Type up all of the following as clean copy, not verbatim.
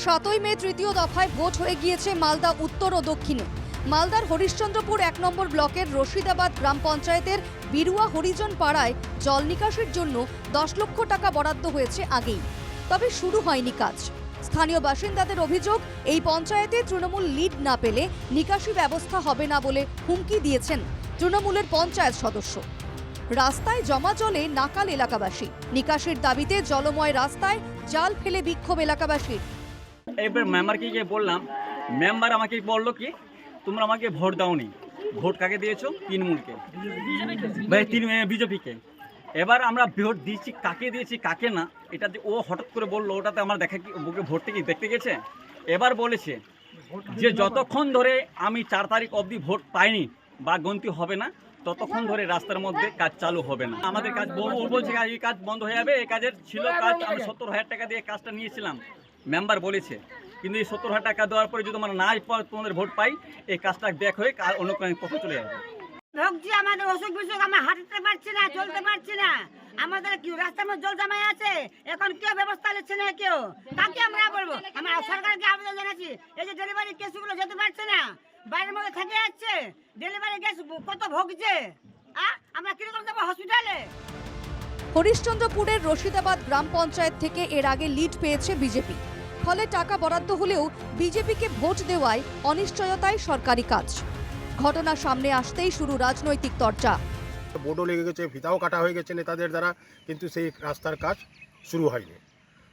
7ই মে তৃতীয় দফায় ভোট হয়ে গিয়েছে মালদা উত্তর ও দক্ষিণে। মালদার হরিশ্চন্দ্রপুর 1 নম্বর ব্লকের রশিদাবাদ গ্রাম পঞ্চায়েতের বিরুয়া হরিজন পাড়ায় জল নিকাশির জন্য 10 লক্ষ টাকা বরাদ্দ হয়েছে আগেই, তবে শুরু হয়নি কাজ। স্থানীয় বাসিন্দাদের অভিযোগ, এই পঞ্চায়েতে তৃণমূল লিড না পেলে নিকাশি ব্যবস্থা হবে না বলে হুমকি দিয়েছেন তৃণমূলের পঞ্চায়েত সদস্য। রাস্তায় জমা জলে নাকাল এলাকাবাসী, নিকাশির দাবিতে জলময় রাস্তায় জাল ফেলে বিক্ষোভ এলাকাবাসীর। এবার মেম্বারকে গিয়ে বললাম, মেম্বার আমাকে বললো কি, তোমরা আমাকে ভোট দাওনি। ভোট কাকে দিয়েছো? তৃণমূলকে, বিজেপিকে। এবার আমরা ভোট দিয়েছি, কাকে দিয়েছি কাকে না এটা ও হঠাৎ করে বললো, ওটাতে আমার দেখা কি বুকে ভোটটা কি দেখতে গেছে। এবার বলেছে যে যতক্ষণ ধরে আমি 4 তারিখ অবধি ভোট পাইনি বা গণতি হবে না, ততক্ষণ ধরে রাস্তার মধ্যে কাজ চালু হবে না। আমাদের কাজ বলছে এই কাজ বন্ধ হয়ে যাবে। এই কাজের ছিল কাজ, আমি 70,000 টাকা দিয়ে কাজটা নিয়েছিলাম, মেম্বার বলেছে। কিন্তু এই 70,000 টাকা দেওয়ার পরে যদি আমরা না তোমাদের ভোট পাই, এই কাজটা ব্যাক হয়ে অন্য পথে চলে যাবে। ভোগছি, আমাদের অসুখ বিসুখ, আমরা হাঁটতে পারছি না, চলতে পারছি না। আমাদের কি রাস্তার মধ্যে জল জমায় আছে, এখন কেউ ব্যবস্থা নিচ্ছে না। কেউ কাকে আমরা বলবো? আমরা সরকারকে আবেদন জানাচ্ছি, এই যে ডেলিভারি কেসগুলো যেতে পারছে না, বাইরের মধ্যে থেকে যাচ্ছে, ডেলিভারি গ্যাস কত ভোগছে, আমরা কিরকম যাবো হসপিটালে? হরিশ্চন্দ্রপুরের রশিদাবাদ গ্রাম পঞ্চায়েত থেকে এর আগে লিড পেয়েছে বিজেপি, ফলে টাকা বরাদ্দ হলেও বিজেপিকে ভোট দেওয়ায় অনিশ্চয়তায় সরকারি কাজ। ঘটনা সামনে আসতেই শুরু রাজনৈতিক চর্চা। বোর্ডও লেগে গেছে, ফিতাও কাটা হয়ে গেছে নেতাদের দ্বারা, কিন্তু সেই রাস্তার কাজ শুরু হয়নি।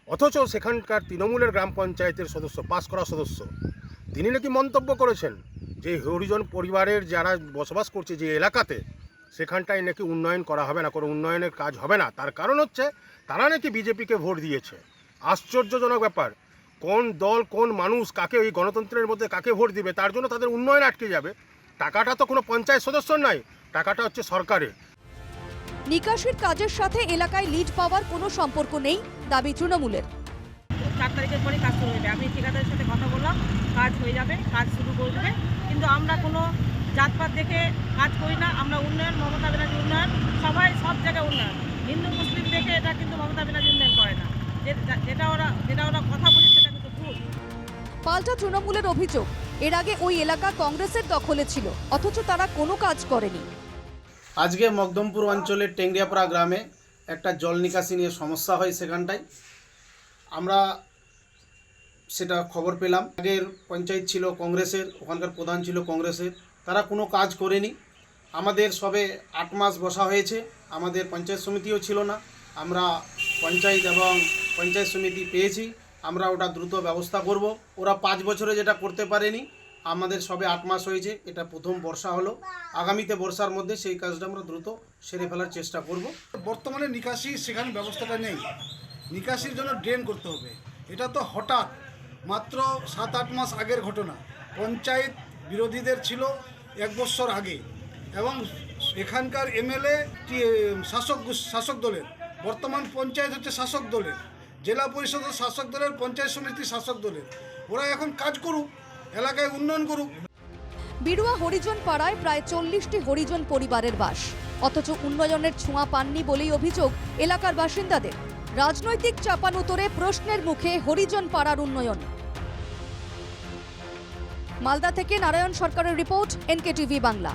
অথচ সেখানকার তৃণমূলের গ্রাম পঞ্চায়েতের সদস্য, পাস করা সদস্য, তিনি নাকি মন্তব্য করেছেন যে হরিজন পরিবারের যারা বসবাস করছে যে এলাকাতে, সেখানটায় নাকি উন্নয়ন করা হবে না, কোনো উন্নয়নের কাজ হবে না। তার কারণ হচ্ছে তারা নাকি বিজেপিকে ভোট দিয়েছে। আশ্চর্যজনক ব্যাপার, কোন দল কোন মানুষ কাকে ওই গণতন্ত্রের মধ্যে কাকে ভোট দিবে, তার জন্য তাদের উন্নয়ন আটকে যাবে। টাকাটা তো কোনো পঞ্চায়েত সদস্যর নয়, টাকাটা হচ্ছে সরকারের। নিকাশির কাজের সাথে এলাকায় লিড পাওয়ার কোনো সম্পর্ক নেই দাবি তৃণমূলের। 4 তারিখের পরে কাজ শুরু হয়ে যাবে। আমি ঠিকাদারের সাথে কথা বললাম, কাজ হয়ে যাবে, কাজ শুরু করে দেবে। কিন্তু আমরা কোনো জাতপাত দেখে কাজ করি না। আমরা উন্নয়ন, মমতা ব্যানার্জি উন্নয়ন, সবাই সব জায়গায় উন্নয়ন। হিন্দু মুসলিম দেখে এটা কিন্তু মমতা ব্যানার্জি উন্নয়ন করে না। যেটা ওরা কথা বলে সেটা কিন্তু ভুল। পাল্টা তৃণমূলের অভিযোগ, এর আগে ওই এলাকা কংগ্রেসের দখলে ছিল, অথচ তারা কোনো কাজ করেনি। আজকে মকদমপুর অঞ্চলের টেংরিয়াপাড়া গ্রামে একটা জল নিকাশি নিয়ে সমস্যা হয়। সেখানটায় আমরা সেটা খবর পেলাম। আগের পঞ্চায়েত ছিল কংগ্রেসের, ওখানকার প্রধান ছিল কংগ্রেসের, তারা কোনো কাজ করেনি। আমাদের সবে 8 মাস বসা হয়েছে, আমাদের পঞ্চায়েত সমিতিও ছিল না। আমরা পঞ্চায়েত এবং পঞ্চায়েত সমিতি পেয়েছি, আমরা ওটা দ্রুত ব্যবস্থা করব। ওরা 5 বছরে যেটা করতে পারেনি, আমাদের সবে 8 মাস হয়েছে, এটা প্রথম বর্ষা হলো। আগামীতে বর্ষার মধ্যে সেই কাজটা আমরা দ্রুত সেরে ফেলার চেষ্টা করব। বর্তমানে নিকাশি সেখানে ব্যবস্থাটা নেই, নিকাশির জন্য ড্রেন করতে হবে। এটা তো হঠাৎ মাত্র 7-8 মাস আগের ঘটনা। পঞ্চায়েত বিরোধীদের ছিল 1 বছর আগে, এবং এখানকার এমএলএ শাসক দলের, বর্তমান পঞ্চায়েত হচ্ছে শাসক দলের, জেলা পরিষদ শাসক দলের, পঞ্চায়েত সমিতি শাসক দলের। ওরা এখন কাজ করুক, এলাকায় উন্নয়ন করুক। বিরুয়া হরিজন পাড়ায় প্রায় 40টি হরিজন পরিবারের বাস, অথচ উন্নয়নের ছোঁয়া পাননি বলেই অভিযোগ এলাকার বাসিন্দাদের। রাজনৈতিক চাপানুতরে প্রশ্নের মুখে হরিজন পাড়ার উন্নয়ন। মালদা থেকে নারায়ণ সরকারের রিপোর্ট, NKTV বাংলা।